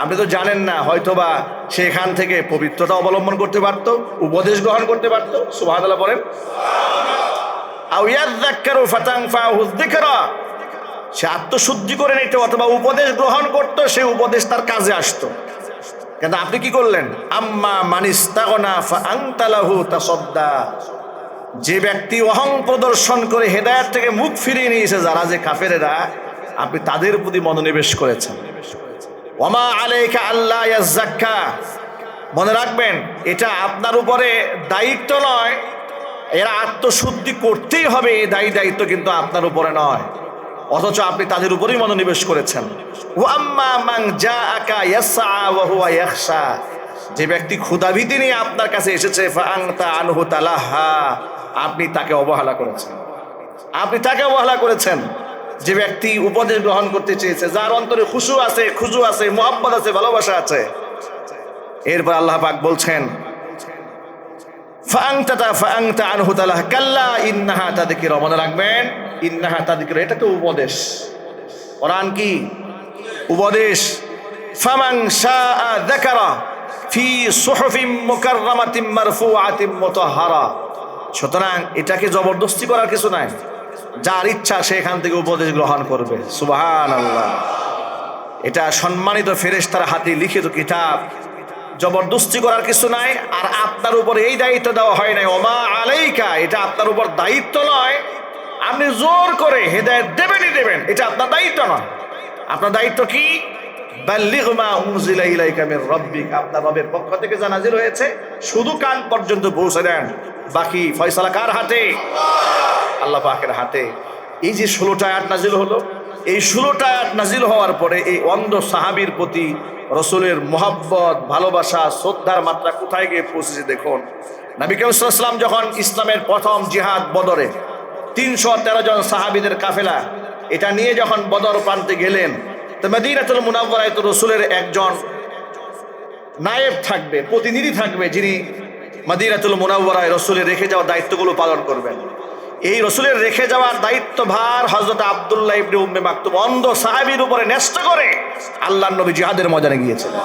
আপনি তো জানেন না, হয়তোবা সেখান থেকে পবিত্রতা অবলম্বন করতে পারত, উপদেশ গ্রহণ করতে পারত। সুবহানাল্লাহ বলেন। আও ইয়াযাক্কারু ফাতানফাহু যিকরা, সে আত্মশুদ্ধি করে নিত অথবা উপদেশ গ্রহণ করত, সে উপদেশ তার কাজে আসতো। কিন্তু আপনি কি করলেন? আম্মা মানিস্তাগনা ফাআনতা লাহু তাসাদ্দা, যে ব্যক্তি অহং প্রদর্শন করে হেদায়েত থেকে মুখ ফিরিয়ে নিয়েছে, যারা যে কাফেরেরা, আপনি তাদের প্রতি মনোনিবেশ করেছেন। ওয়ামা আলাইকা আল্লা ইয়াযাক্কা, মনে রাখবেন এটা আপনার উপরে দায়িত্ব নয়, এরা আত্মশুদ্ধি করতেই হবে, এই দায়িত্ব কিন্তু আপনার উপরে নয়, অথচ আপনি তাদের উপরেই মনোনিবেশ করেছেন। ওয়াম্মা মান জাআকা ইয়াসআ ওয়া হুয়া ইয়াখশা, যে ব্যক্তি ক্ষুধাভীতি নিয়ে আপনার কাছে এসেছে, ফাআনতা আনহু তালাহা, আপনি তাকে অবহেলা করেছেন। আপনি তাকে অবহেলা করেছেন। যে ব্যক্তি উপদেশ গ্রহণ করতে চেয়েছে, যার অন্তরে খুশু আছে, মুহাব্বত আছে, ভালোবাসা আছে। এরপর আল্লাহ পাক বলছেন ফাআনতা আনহু তালাহা কাল্লা ইন্নাহা তাযকিরা, মনে রাখবেন ইন্নাহা তাযকিরা, এটা তো উপদেশ। কোরআন কি উপদেশ। ফামান শাআ যাকারা ফি সুহুফিন মুকাররামাতিন মারফুআতিন মুতাহহারা, সুতরাং এটাকে জবরদস্তি করার কিছু নাই, যার ইচ্ছা সে এখান থেকে উপদেশ গ্রহণ করবে। সুবহানাল্লাহ। এটা সম্মানিত ফেরেশতার হাতে লিখিত কিতাব, জবরদস্তি করার কিছু নাই। আর আপনার উপর এই দায়িত্ব দেওয়া হয় নাই ওমা আলাইকা, এটা আপনার উপর দায়িত্ব নয়, আপনি জোর করে হেদায়েত দেবেনই দেবেন, এটা আপনার দায়িত্ব নয়। আপনার দায়িত্ব কি? বাল্লিগ মা উনজিলা ইলাইকা মির রাব্বিক, আপনার রবের পক্ষ থেকে যা নাযিল হয়েছে শুধু কান পর্যন্ত পৌঁছে দেন, বাকি ফয়সালা কার হাতে? আল্লাহ পাকের হাতে। এই যে 16টা আয়াত নাযিল হলো, এই 16টা আয়াত নাযিল হওয়ার পরে এই অন্ধ সাহাবীর প্রতি রসুলের মোহাব্বত, ভালোবাসা, শ্রদ্ধার মাত্রা কোথায় গিয়ে পৌঁছেছে দেখুন। নবী করিম সাল্লাল্লাহু আলাইহি ওয়াসাল্লাম যখন ইসলামের প্রথম জিহাদ বদরে 313 জন সাহাবীদের কাফেলা এটা নিয়ে যখন বদর প্রান্তে গেলেন, তো মদিনাতুল মুনাওয়ারায় তো রসুলের একজন নায়েব থাকবে, প্রতিনিধি থাকবে, যিনি মদিনাতুল মুনাওয়ারায় রসুলের রেখে যাওয়া দায়িত্বগুলো পালন করবেন। এই রসুলের রেখে যাওয়ার দায়িত্বভার হযরত আব্দুল্লাহ ইবনে উম্মে মাকতুম অন্ধ সাহাবীর উপরে ন্যস্ত করে আল্লাহর নবী জিহাদের ময়দানে গিয়েছিলেন।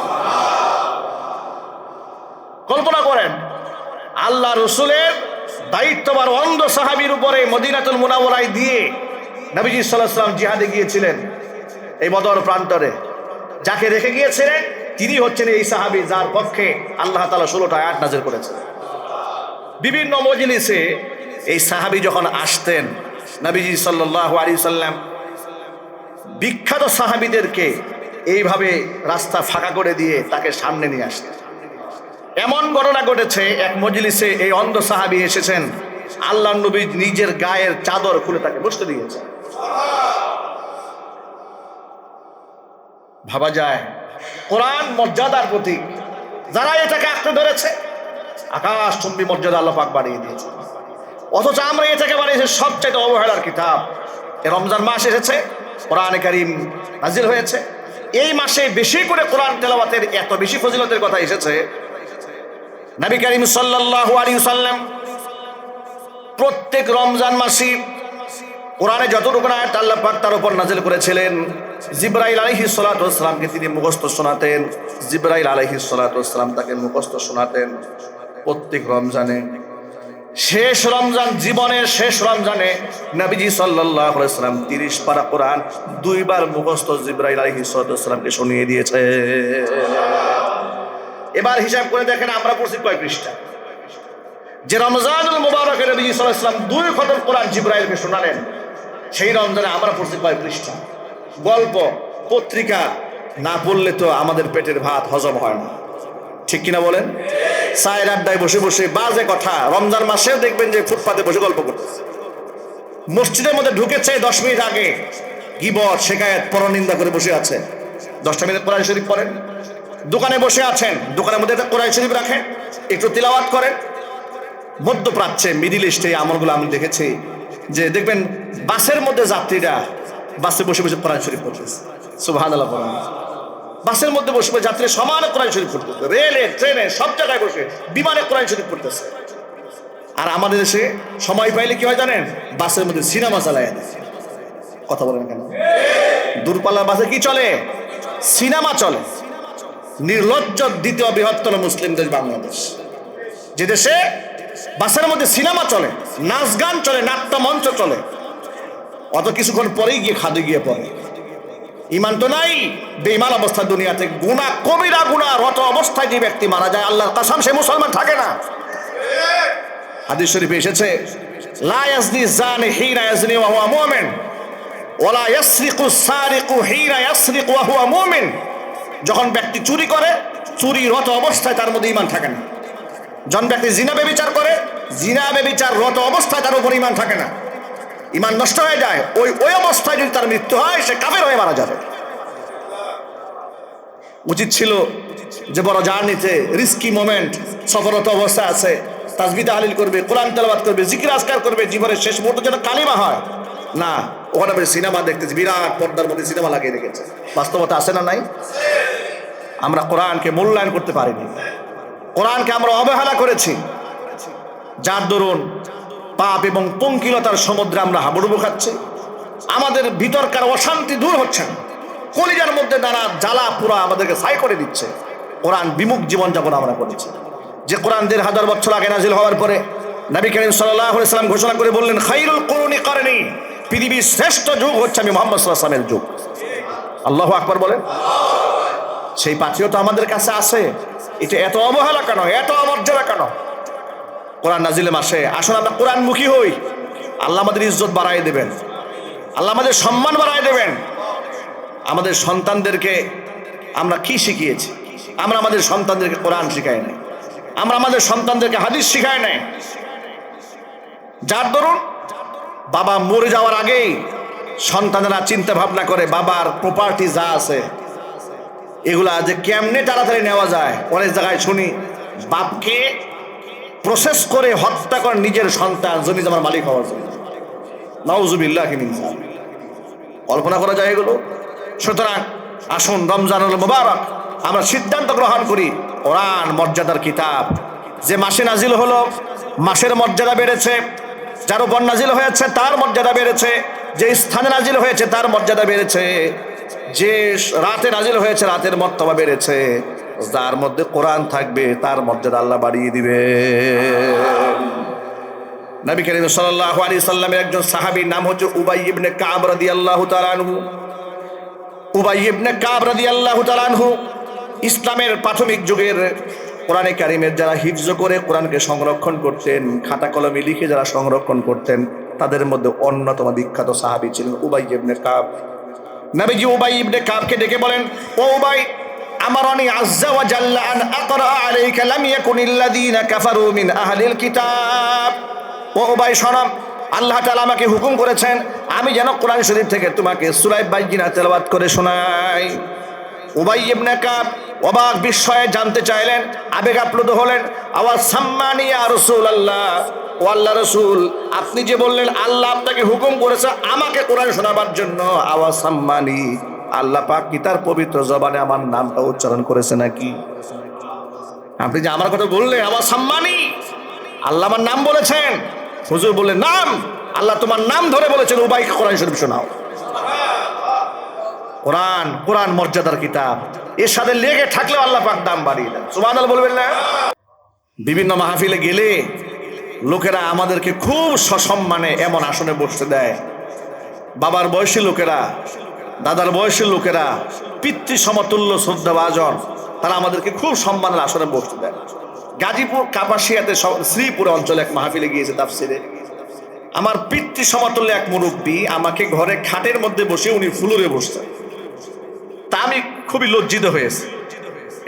কল্পনা করেন, আল্লাহ রসুলের দায়িত্বভার অন্ধ সাহাবীর উপরে মদিনাতুল মুনাওয়ারায় দিয়ে নবীজি সাল্লাল্লাহু আলাইহি ওয়াসাল্লাম জিহাদে গিয়েছিলেন। এই বদর প্রান্তরে যাকে রেখে গিয়েছিলেন তিনি হচ্ছেন এই সাহাবী যার পক্ষে আল্লাহ তাআলা 16টা আয়াত নাযিল করেছেন। বিভিন্ন মজলিসে এই সাহাবী যখন আসতেন, নবীজি সাল্লাল্লাহু আলাইহি ওয়াসাল্লাম বিখ্যাত সাহাবীদেরকে এইভাবে রাস্তা ফাঁকা করে দিয়ে তাকে সামনে নিয়ে আসতেন। এমন ঘটনা ঘটেছে, এক মজলিসে এই অন্ধ সাহাবী এসেছেন, আল্লাহর নবী নিজের গায়ের চাদর খুলে তাকে বসতে দিয়েছেন। ভাবা যায়, কোরআন মর্যাদার প্রতীক, যারা এটাকে আঁকড়ে ধরেছে আকাশচুম্বী মর্যাদা আল্লাহ পাক বাড়িয়ে দিয়েছে। অথচ আমরা এটাকে বানিয়েছি সবচেয়ে অবহেলার কিতাব। এই রমজান মাস এসেছে, কোরআনে কারীম নাজিল হয়েছে, এই মাসে বেশি করে কোরআন তেলাওয়াতের এত বেশি ফজিলতের কথা এসেছে। নবী করিম সাল্লাল্লাহু আলাইহি ওয়াসাল্লাম প্রত্যেক রমজান মাসে কোরআনে যতটুকু আয়াত আল্লাহ পাক তার উপর নাজিল করেছিলেন, জিবরাইল আলাইহিস সালাতু ওয়াস সালামকে তিনি মুখস্থ শোনাতেন। জিবরাইল আলাইহিস সালাতু ওয়াস সালাম তাকে মুখস্থ শোনাতেন প্রত্যেক রমজানে। শেষ রমজান, জীবনের শেষ রমজানে নবীজি সাল্লাল্লাহু আলাইহি ওয়াসাল্লাম 30 পারা কোরআন 2 বার মুখস্থ জিবরাইল আলাইহিস সালাতু ওয়াস সালামকে শুনিয়ে দিয়েছে। এবার হিসাব করে দেখেন আমরা পড়ছি কয় পৃষ্ঠা। যে রমজানুল মুবারকে নবী সাল্লাল্লাহু আলাইহি ওয়াসাল্লাম 2 খতম কোরআন জিবরাইলকে শোনালেন, সেই রমজানে আমরা পড়ছি কয় পৃষ্ঠা। গল্প পত্রিকা না পড়লে তো আমাদের পেটের ভাত হজম হয় না, ঠিক কিনা বলেন? চায়ের আড্ডায় বসে বসে বাজে কথা, রমজান মাসেও দেখবেন যে ফুটপাতে বসে গল্প করতেছে। মসজিদের মধ্যে ঢুকেছে 10 মিনিট আগে গীবত শিকায়েত পরনিন্দা করে বসে আছে, 10টা মিনিট কোরআন শরীফ পড়েন। দোকানে বসে আছেন, দোকানের মধ্যে একটা কোরআন শরীফ রাখেন, একটু তিলাওয়াত করেন। মধ্যপ্রাচ্যে, মিডিল ইস্টে এই আমলগুলো আমি দেখেছি যে দেখবেন বাসের মধ্যে যাত্রীরা বাসে বসে বসে কোরআন শরীফ পড়তেছে। সুবহানাল্লাহ বলেন। বাসের মধ্যে বসে বসে যাত্রী সমানে কোরআন শরীফ পড়তেছে, রেলে ট্রেনে সব জায়গায় বসে বিমানে কোরআন শরীফ পড়তেছে। আর আমাদের দেশে সময় পাইলে কি হয় জানেন? বাসের মধ্যে সিনেমা চালায় দেয়। কথা বলেন কেন? দূরপাল্লার বাসে কি চলে? সিনেমা চলে। নির্লজ্জ দ্বিতীয় বৃহত্তম মুসলিম দেশ বাংলাদেশ, যে দেশে বাসের মধ্যে সিনেমা চলে, নাচ গান চলে, নাট্যমঞ্চ চলে, অত কিছুক্ষণ পরেই গিয়ে খাদে গিয়ে পড়ে। ইমান তো নাই, বেঈমান অবস্থা দুনিয়াতে। গুনাহ, কবিরা গুনাহ রত অবস্থায় যে ব্যক্তি মারা যায়, আল্লাহর কসম সে মুসলমান থাকে না। হাদিস শরীফে এসেছে, লা ইয়াজনি জানি হিনা ইয়াজনি ওয়া হুয়া মুমিন ওয়া লা ইয়াসরিকু সারিকু হিনা ইয়াসরিকু ওয়া হুয়া মুমিন। যখন ব্যক্তি চুরি করে, চুরি রত অবস্থায় তার মধ্যে ঈমান থাকে না। যখন ব্যক্তি জিনা ব্যভিচার করে, জিনা ব্যভিচার রত অবস্থায় তার উপর ঈমান থাকে না, ঈমান নষ্ট হয়ে যায়। ওই অবস্থায় যদি তার মৃত্যু হয়, সে কাফের হয়ে মারা যাবে। উচিত ছিল যে বড় জার্নিতে, রিস্কি মোমেন্ট, সফরত অবস্থায় আছে, তাসবিহ তাহলিল করবে, কোরআন তেলাওয়াত করবে, জিকির আজকার করবে, জীবনের শেষ মুহূর্তে যেন কালিমা হয় না। ওখানে সিনেমা দেখতেছি, বিরাট পর্দার মধ্যে সিনেমা লাগিয়ে রেখেছে। বাস্তবতা আছে না নাই? আমরা কোরআনকে মূল্যায়ন করতে পারিনি, কোরআনকে আমরা অবহেলা করেছি, যার দরুন পাপ এবং পঙ্কিলতার সমুদ্রে আমরা হাবুডুবু খাচ্ছি। আমাদের ভিতরকার অশান্তি দূর হচ্ছে না, কলিজার মধ্যে দ্বারা জ্বালা পুরা আমাদেরকে ছাই করে দিচ্ছে। কোরআন বিমুখ জীবনযাপন আমরা করেছি। যে কোরআন 1500 বছর আগে নাজিল হওয়ার পরে নবী করিম সাল্লাল্লাহু আলাইহি ওয়াসাল্লাম ঘোষণা করে বললেন, খায়রুল কুরুনি করনি, পৃথিবীর শ্রেষ্ঠ যুগ হচ্ছে আমি মুহাম্মদ সাল্লাল্লাহু আলাইহি ওয়াসাল্লামের যুগ। আল্লাহু আকবার বলেন। সেই পাঠিও তো আমাদের কাছে আছে। এটা এত অবহেলা কেন, এত অমর্যাদা কেন? কোরআন নাজিলের মাসে আসুন আমরা কোরআনমুখী হই। আল্লাহ আমাদের ইজ্জত বাড়াই দেবেন, আল্লাহ আমাদের সম্মান বাড়াই দেবেন। আমাদের সন্তানদেরকে আমরা কি শিখিয়েছি? আমরা আমাদের সন্তানদেরকে কোরআন শিখাই নাই, আমরা আমাদের সন্তানদেরকে হাদিস শিখাই নাই। যার দরুন বাবা মরে যাওয়ার আগেই সন্তানেরা চিন্তা ভাবনা করে বাবার প্রপার্টি যা আছে এগুলা যে কেমনে তাড়াতাড়ি নেওয়া যায়, অনেক জায়গায় শুনি বাপকে প্রসেস করে হত্যা করে নিজের সন্তান জমি জমার মালিক হওয়ার জন্য। নাউজুবিল্লাহ, কল্পনা করা যায় এগুলো? সুতরাং আসুন রমজানুল মুবারক আমরা সিদ্ধান্ত গ্রহণ করি, কোরআন মর্যাদার কিতাব, যে মাসে নাজিল হলো মাসের মর্যাদা বেড়েছে, যার উপর নাজিল হয়েছে তার মর্যাদা বেড়েছে, যে স্থানে নাজিল হয়েছে তার মর্যাদা বেড়েছে, যে রাতে নাজিল হয়েছে রাতের মর্তবা বেড়েছে, যার মধ্যে কোরআন থাকবে তার মর্যাদা আল্লাহ বাড়িয়ে দিবে। নবী করিম সাল্লাল্লাহু আলাইহি সাল্লামের একজন সাহাবীর নাম হচ্ছে উবাই ইবনে কাব রাদিয়াল্লাহু তাআলা আনহু। উবাই ইবনে কাব রাদিয়াল্লাহু তাআলা আনহু ইসলামের প্রাথমিক যুগের কোরআনে কারিমের যারা হিফজ করে কোরআনকে সংরক্ষণ করতেন, খাতা কলমে লিখে যারা সংরক্ষণ করতেন, তাদের মধ্যে অন্যতম বিখ্যাত সাহাবী ছিলেন উবাই ইবনে কাব। নবীজি উবাই ইবনে কাবকে ডেকে বলেন, ও উবাই, আমারানি আযজা ওয়া জাল্লা আন আকরা আলাইকা লাম ইয়াকুনিল্লাযীনা কাফারু মিন আহলিল কিতাব। ও উবাই, শোনো, আল্লাহ তাআলা আমাকে হুকুম করেছেন আমি যেন কোরআন শরীফ থেকে তোমাকে সূরা বাইয়িনা তেলাওয়াত করে শোনাই। উবাই ইবনে কাব অবাক বিস্ময়ে জানতে চাইলেন, আবেগ আপ্লুত হলেন। আওয়াজ সাম্মানি ইয়া রাসূলুল্লাহ, ও আল্লাহ রাসূল, আপনি যে বললেন আল্লাহ আপনাকে হুকুম করেছে আমাকে কোরআন শোনাবার জন্য, আওয়াজ সাম্মানি, আল্লাহ পাক কি তার পবিত্র জবানে আমার নামটা উচ্চারণ করেছে নাকি? আপনি যে আমার কথা বললেন আওয়াজ সাম্মানি, আল্লাহ আমার নাম বলেছেন? হুজুর বললেন, নাম, আল্লাহ তোমার নাম ধরে বলেছেন উবাইকে কোরআন শরীফ শোনাও। কোরআন, কোরআন মর্যাদার কিতাব, এর সাথে লেগে থাকলেও আল্লাহ পাক দাম বাড়িয়ে দেন। সুবহানাল্লাহ বলবেন না? বিভিন্ন মাহফিলে গেলে লোকেরা আমাদেরকে খুব সসম্মানে এমন আসনে বসতে দেয়। বাবার বয়সী লোকেরা, দাদার বয়সী লোকেরা, পিতৃ সমতুল্য শ্রদ্ধাভাজন, তারা আমাদেরকে খুব সম্মানের আসনে বসতে দেয়। গাজীপুর কাপাসিয়াতে শ্রীপুর অঞ্চলে এক মাহফিলে গিয়েছে তাফসিরে। আমার পিতৃ সমতুল্য এক মুরব্বী আমাকে ঘরে খাটের মধ্যে বসে উনি ফুলুরে বসতেন। তা আমি খুবই লজ্জিত হয়েছি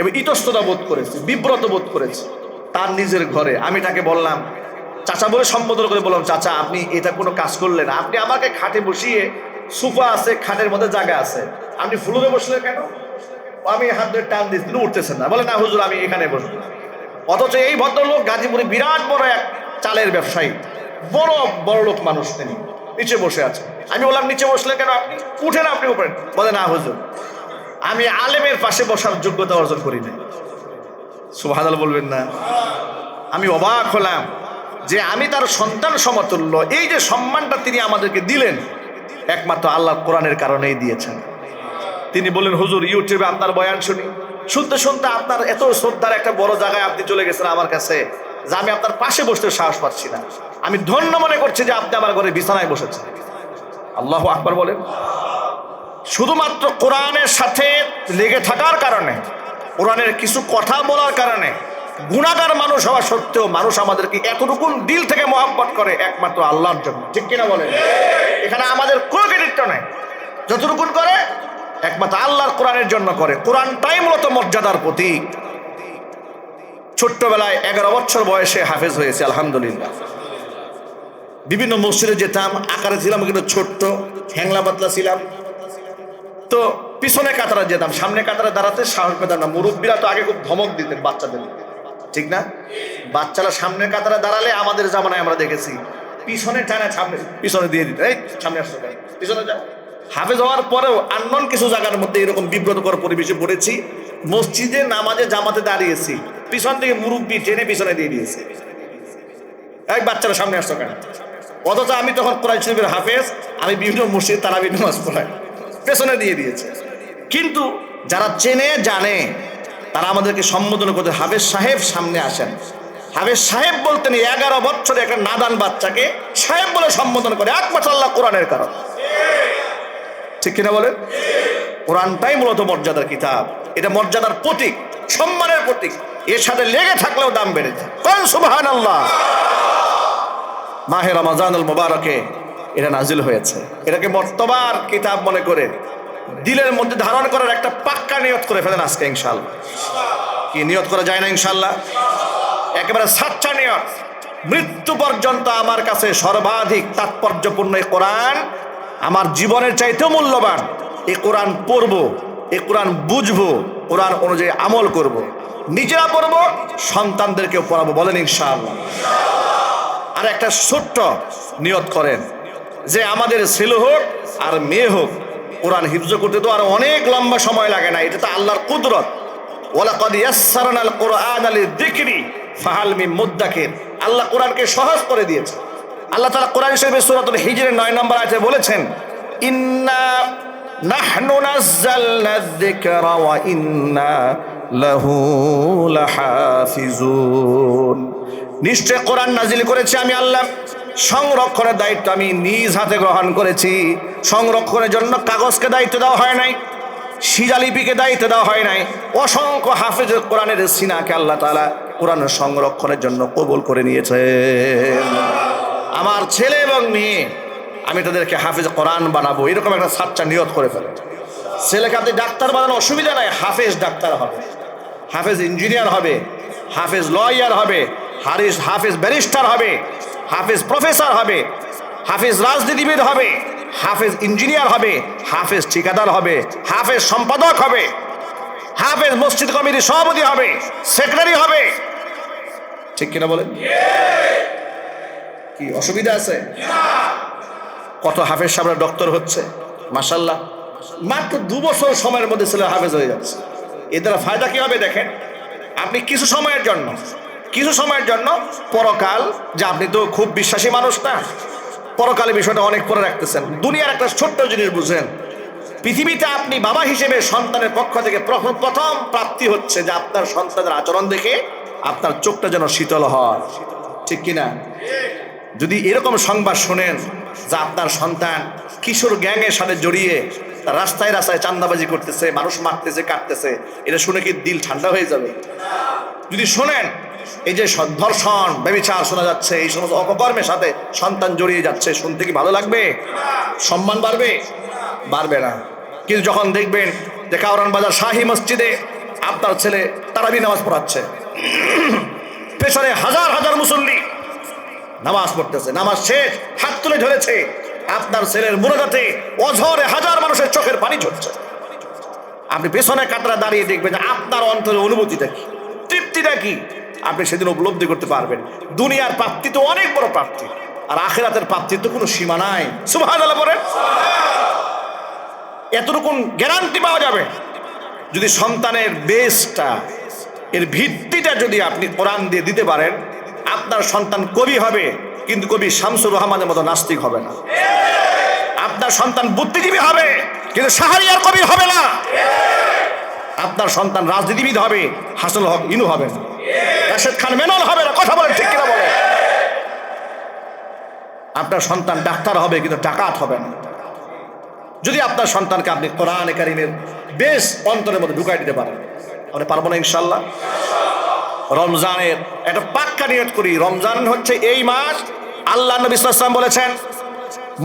এবং ইতস্ততা বোধ করেছি, বিব্রত বোধ করেছি। তার নিজের ঘরে আমি তাকে বললাম, চাচা বলে সম্বোধন করে বললাম, চাচা আপনি এটা কোনো কাজ করলেন? আপনি আমাকে খাটে বসিয়ে, সোফা আছে, খাটের মধ্যে জায়গা আছে, আপনি ফুলুরে বসলেন কেন? আমি হাত ধরে টান দিচ্ছি, তিনি উঠতেছেন না। বলে, না হুজুর আমি এখানে বসবো। অথচ এই ভদ্রলোক গাজীপুরে বিরাট বড় এক চালের ব্যবসায়ী, বড় বড় লোক মানুষ, তিনি নিচে বসে আছে। আমি বললাম, নিচে বসলেন কেন? আপনি উঠেন, আপনি উপরে। বলে, না হুজুর আমি আলেমের পাশে বসার যোগ্যতা অর্জন করি না। সুবহানাল্লাহ বলবেন না? আমি অবাক হলাম যে আমি তার সন্তান সমতুল্য, এই যে সম্মানটা তিনি আমাদেরকে দিলেন একমাত্র আল্লাহ কোরআনের কারণেই দিয়েছেন। তিনি বললেন, হুজুর ইউটিউবে আপনার বয়ান শুনি, শুনতে শুনতে আপনার এত শ্রদ্ধার একটা বড় জায়গায় আপনি চলে গেছেন আমার কাছে, যে আমি আপনার পাশে বসতে সাহস পাচ্ছি না। আমি ধন্য মনে করছি যে আপনি আমার ঘরে বিছানায় বসেছেন। আল্লাহু আকবার বলেন। শুধুমাত্র কোরআনের সাথে লেগে থাকার কারণে, কোরআনের কিছু কথা বলার কারণে, গুনাহগার মানুষ হওয়া সত্ত্বেও মানুষ আমাদেরকে এতটুকু দিল থেকে মহব্বত করে একমাত্র আল্লাহর জন্য। ঠিক কিনা বলেন? এখানে আমাদের কোনো কৃতিত্ব নেই। যতটুকু করে একমাত্র আল্লাহর কোরআনের জন্য করে। কোরআনটাই মূলত মর্যাদার প্রতীক। ছোট্টবেলায় 11 বছর বয়সে হাফেজ হয়েছে আলহামদুলিল্লাহ। বিভিন্ন মসজিদে যেতাম, আকারে ছিলাম কিন্তু ছোট্ট, হ্যাংলা পাতলা ছিলাম। তো পিছনে কাতারে যেতাম, সামনে কাতারে দাঁড়াতে সাহস পেতাম না। মুরব্বীরা তো আগে খুব ধমক দিতেন বাচ্চাদের, ঠিক না? বাচ্চারা সামনে কাতারে দাঁড়ালে আমাদের জামানায় আমরা দেখেছি পিছনে টানে সামনে পিছনে দিয়ে দিত, এই সামনে আসছো কেন, পিছনে যাও। হাফেজ হওয়ার পরেও আননোন কিছু জায়গার মধ্যে এরকম বিব্রতকর পরিবেশে পড়েছি। মসজিদে নামাজে জামাতে দাঁড়িয়েছি, পিছন থেকে মুরব্বী টেনে পিছনে দিয়ে দিয়েছে, এই বাচ্চারা সামনে আসছো কেন। অথচ আমি তখন কোরআন শরীফের হাফেজ, আমি বিভিন্ন মসজিদ তারাবি নামাজ পড়াই, পেছনে দিয়ে দিয়েছে। কিন্তু যারা চেনে জানে তারা আমাদেরকে সম্বোধন করতে, হাফেজ সাহেব সামনে আসেন। হাফেজ সাহেব বলতেন 11 বছরে একটা নাদান বাচ্চাকে সাহেব বলে সম্বোধন করে, একমাত্র আল্লাহ কোরআনের কারণ। ঠিক কিনা বলেন? কোরআনটাই মূলত মর্যাদার কিতাব, এটা মর্যাদার প্রতীক, সম্মানের প্রতীক। এর সাথে লেগে থাকলেও দাম বেড়ে যায়। কোন সুবহানাল্লাহ। মাহে রমজানুল মুবারকে এটা নাজিল হয়েছে, এটাকে মর্তবার কিতাব মনে করে দিলের মধ্যে ধারণ করার একটা পাক্কা নিয়ত করে ফেলেন আজকে ইনশাআল্লাহ। কি নিয়ত করা যায় না ইনশাআল্লাহ? একেবারে সাচ্চা নিয়ত। মৃত্যু পর্যন্ত আমার কাছে সর্বাধিক তাৎপর্যপূর্ণ এই কোরআন, আমার জীবনের চাইতেও মূল্যবান। এই কোরআন পড়বো, এই কোরআন বুঝবো, কোরআন অনুযায়ী আমল করব, নিজেরা পড়বো, সন্তানদেরকেও পড়াবো। বলেন ইনশাআল্লাহ। আর একটা ছোট্ট নিয়ত করেন যে আমাদের ছেলে হোক আর মেয়ে হোক, কোরআন হিফজ করতে তো আর অনেক লম্বা সময় লাগে না, এটা তো আল্লাহর কুদরত। ওয়ালাকাদ ইয়াসসারনাল কুরআনা লিযিকরি ফাহাল মিন মুদ্দাকির। আল্লাহ কোরআনকে সহজ করে দিয়েছে। আল্লাহ তাআলা কোরআন শরীফের সূরাতুল হিজরের 9 নম্বর আয়াতে বলেছেন, ইন্না নাহনু নাযালনা যিকরা ওয়া ইন্না লাহু লাহাফিজুন। নিশ্চয় কোরআন নাজিল করেছি আমি আল্লাহ, সংরক্ষণের দায়িত্ব আমি নিজ হাতে গ্রহণ করেছি। সংরক্ষণের জন্য কাগজকে দায়িত্ব দেওয়া হয় নাই, শিলালিপিকে দায়িত্ব দেওয়া হয় নাই, অসংখ্য হাফেজ কোরআনের সিনাকে আল্লাহ তাআলা কোরআন সংরক্ষণের জন্য কবুল করে নিয়েছেন। আমার ছেলে এবং মেয়ে আমি তাদেরকে হাফেজ কোরআন বানাবো, এরকম একটা সাচ্চা নিয়ত করে ফেলে। ছেলেকে আপনি ডাক্তার বানানো অসুবিধা নাই, হাফেজ ডাক্তার হবে, হাফেজ ইঞ্জিনিয়ার হবে, হাফেজ লয়ার হবে, হাফেজ ব্যারিস্টার হবে, হাফেজ প্রফেসর হবে, হাফেজ রাজনীতিবিদ হবে, হাফেজ ইঞ্জিনিয়ার হবে, হাফেজ ঠিকাদার হবে, হাফেজ সম্পাদক হবে, হাফেজ মসজিদ কমিটির সভাপতি হবে, সেক্রেটারি হবে। ঠিক কিনা বলেন? কি অসুবিধা আছে? কত হাফেজ সাহেবরা ডক্টর হচ্ছে, মাশাআল্লাহ। মাত্র 2 বছর সময়ের মধ্যে ছেলে হাফেজ হয়ে যাচ্ছে। এর দ্বারা ফায়দা কি হবে দেখেন, আপনি কিছু সময়ের জন্য পরকাল, যে আপনি তো খুব বিশ্বাসী মানুষ না, পরকালের বিষয়টা অনেক পরে রাখতেছেন। দুনিয়ার একটা ছোট্ট জিনিস বুঝেন, পৃথিবীতে আপনি বাবা হিসেবে সন্তানের পক্ষ থেকে প্রথম প্রাপ্তি হচ্ছে যে আপনার সন্তানের আচরণ দেখে আপনার চোখটা যেন শীতল হয়। ঠিক কিনা? যদি এরকম সংবাদ শোনেন যে আপনার সন্তান কিশোর গ্যাংয়ের সাথে জড়িয়ে রাস্তায় রাস্তায় চাঁদাবাজি করতেছে, মানুষ মারতেছে, কাটতেছে, এটা শুনে কি দিল ঠান্ডা হয়ে যাবে? যদি শোনেন এই যে ধর্ষণ, ব্যভিচার শোনা যাচ্ছে, এই সমস্ত অপকর্মের সাথে সন্তান জড়িয়ে যাচ্ছে, শুনতে কি ভালো লাগবে? সম্মান বাড়বে? বাড়বে না। কিন্তু যখন দেখবেন যে কাউরান বাজার শাহী মসজিদে আপনার ছেলে তারাবি নামাজ পড়াচ্ছে, পেছনে হাজার হাজার মুসল্লি নামাজ পড়তেছে, নামাজ শেষ হাত তুলে ধরেছে, আপনার ছেলের মুনাজাতে অঝরে হাজার মানুষের চোখের পানি ঝরছে, আপনি পেছনে কাতরা দাঁড়িয়ে দেখবেন যে আপনার অন্তরের অনুভূতিটা কি, তৃপ্তিটা কি, আপনি সেদিন উপলব্ধি করতে পারবেন। দুনিয়ার প্রাপ্তি তো অনেক বড় প্রাপ্তি, আর আখিরাতের প্রাপ্তির তো কোনো সীমা নাই। সুবহানাল্লাহ বলেন। এতটুকু গ্যারান্টি পাওয়া যাবে যদি সন্তানের বেসটা, এর ভিত্তিটা যদি আপনি কোরআন দিয়ে দিতে পারেন, আপনার সন্তান কবি হবে, কিন্তু কবি শামসুর রহমানের মতো নাস্তিক হবে না। আপনার সন্তান বুদ্ধিজীবী হবে, কিন্তু শাহরিয়ার কবি হবে না। আপনার সন্তান রাজনীতিবিদ হবে, হাসানুল হক ইনু হবে না, রাশেদ খান মেনন হবে না। কথা বলেন, ঠিক কিনা বলেন? আপনার সন্তান ডাক্তার হবে, কিন্তু ডাকাত হবে না। যদি আপনার সন্তানকে আপনি কোরআন কারীমের বেশ অন্তরের মধ্যে ঢুকাই দিতে পারেন, আমরা পারবো না ইনশাআল্লাহ। রমজানের একটা পাক্কা নিয়ত করি, রমজান হচ্ছে এই মাস। আল্লাহ নবী সাল্লাল্লাহু আলাইহি ওয়াসাল্লাম বলেছেন,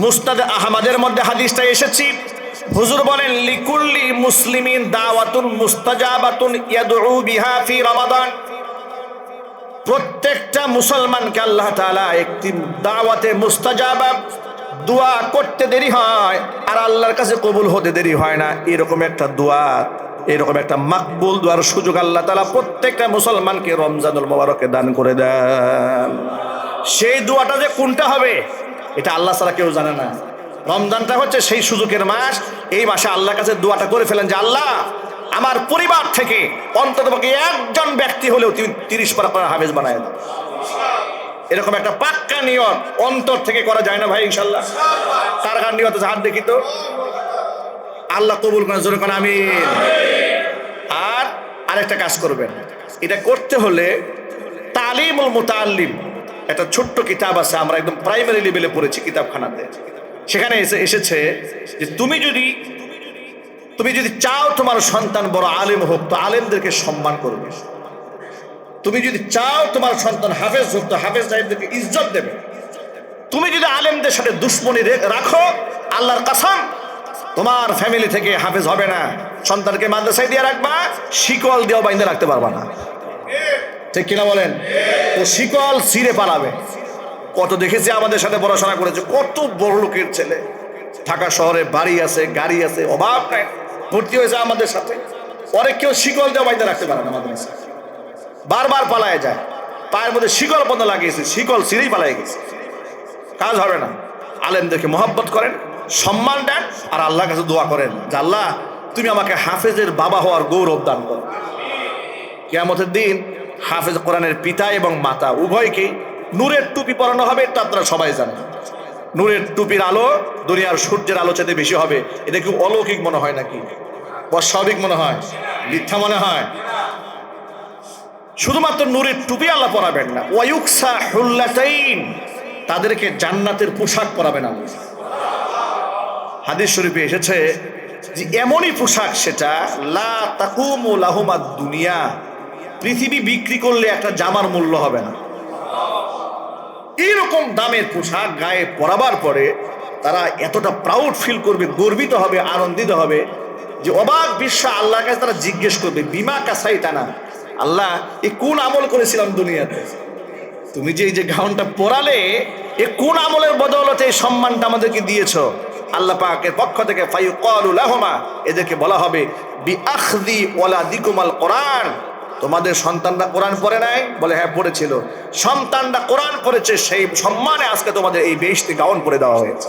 মুসনাদ আহমদের মধ্যে হাদিসটা এসেছে, হুজুর বলেন, লিকুল্লি মুসলিমিন দাওয়াতুন মুস্তাজাবাতুন ইয়াদউ বিহা ফি রমাদান। প্রত্যেকটা মুসলমানকে আল্লাহ তাআলা একটি দাওয়াতে মুস্তাজাবা, দোয়া করতে দেরি হয় আর আল্লাহর কাছে কবুল হতে দেরি হয় না, এরকম একটা দোয়া, এরকম একটা মাকবুল দোয়ার সুযোগ আল্লাহ তাআলা প্রত্যেকটা মুসলমানকে রমজানুল মুবারকে দান করে দেন। সেই দোয়াটা যে কোনটা হবে এটা আল্লাহ ছাড়া কেউ জানে না। রমজানটা হচ্ছে সেই সুযোগের মাস। এই মাসে আল্লাহর কাছে দোয়াটা করে ফেলেন যে আল্লাহ, আমার পরিবার থেকে অন্ততপক্ষে একজন ব্যক্তি হলেও 30 পারা কোরআন হাফেজ বানায় দাও। এরকম একটা পাক্কা নিয়ত অন্তর থেকে করা যায় না ভাই ইনশাআল্লাহ? কার কার নিয়ত আছে হাত দেখি তো। আল্লাহ কবুল করেন, জোরে করেন আমিন। আর আরেকটা কাজ করবেন, এটা করতে হলে তালিমুল মুতাআল্লিম একটা ছোট্ট কিতাব আছে, আমরা একদম প্রাইমারি লেভেলে পড়েছি কিতাবখানাতে। সেখানে এসেছে যে তুমি যদি চাও তোমার সন্তান বড় আলেম হোক, তো আলেমদেরকে সম্মান করবে। তুমি যদি চাও তোমার সন্তান হাফেজ হোক, তো হাফেজ সাহেবদেরকে ইজ্জত দেবে। তুমি যদি আলেমদের সাথে দুশ্মনী রাখো, আল্লাহর কসম তোমার ফ্যামিলি থেকে হাফেজ হবে না। সন্তানকে মাদ্রাসায় দিয়ে রাখবা, শিকল দিয়েও বাইন্ধে রাখতে পারবা না। ঠিক কিনা বলেন? তো শিকল ছিঁড়ে পালাবে। কত দেখেছি আমাদের সাথে পড়াশোনা করেছে, কত বড় লোকের ছেলে, ঢাকা শহরে বাড়ি আছে, গাড়ি আছে, অভাব নাই, ভর্তি হয়েছে আমাদের সাথে। অনেক কেউ শিকল দিয়ে বাইন্দা রাখতে পারে না, মাদ্রাসা বারবার পালায় যায়, পায়ের মধ্যে শিকল বন্ধ লাগিয়েছে, শিকল ছিঁড়েই পালায় গেছে, কাজ হবে না। আলেমদেরকে মহব্বত করেন, সম্মান দেন, আর আল্লাহর কাছে দোয়া করেন যে আল্লাহ তুমি আমাকে হাফেজের বাবা হওয়ার গৌরব দান করো। কিয়ামতের দিন হাফেজ কোরআনের পিতা এবং মাতা উভয়কে নূরের টুপি পরানো হবে, এটা আপনারা সবাই জানেন। নূরের টুপির আলো দুনিয়ার সূর্যের আলো চাইতে বেশি হবে। এটা কি অলৌকিক মনে হয় নাকি? অস্বাভাবিক মনে হয়? মিথ্যা মনে হয়? শুধুমাত্র নূরের টুপি আল্লাহ পরাবেন না, ওয়ায়ুকসা হুল্লাতাইন, তাদেরকে জান্নাতের পোশাক পরাবেন আল্লাহ। হাদিস শরীফে এসেছে যে এমনই পোশাক সেটা লা তাকুমু লাহুমাদ দুনিয়া, পৃথিবী বিক্রি করলে একটা জামার মূল্য হবে না। এইরকম দামের পোশাক গায়ে পরাবার পরে তারা এতটা প্রাউড ফিল করবে, গর্বিত হবে, আনন্দিত হবে যে অবাক বিশ্ব আল্লাহর কাছে তারা জিজ্ঞেস করবে বিমা কাসাইতানা, আল্লাহ এ কোন আমল করেছিলাম দুনিয়াতে, তুমি যে এই যে গাউনটা পরালে এ কোন আমলের বদৌলতে এই সম্মানটা আমাদেরকে দিয়েছো। আল্লাহ পাকের পক্ষ থেকে ফায়ুকালু লাহুমা, এদেরকে বলা হবে বিআখযি ওয়ালাদিকুমাল কোরআন, তোমাদের সন্তানরা কোরআন পড়ে নাই? বলে হ্যাঁ পড়েছিল। সন্তানরা কোরআন পড়েছে, সেই সম্মানে আজকে তোমাদের এই বেহেশতি গাউন পরে দেওয়া হয়েছে।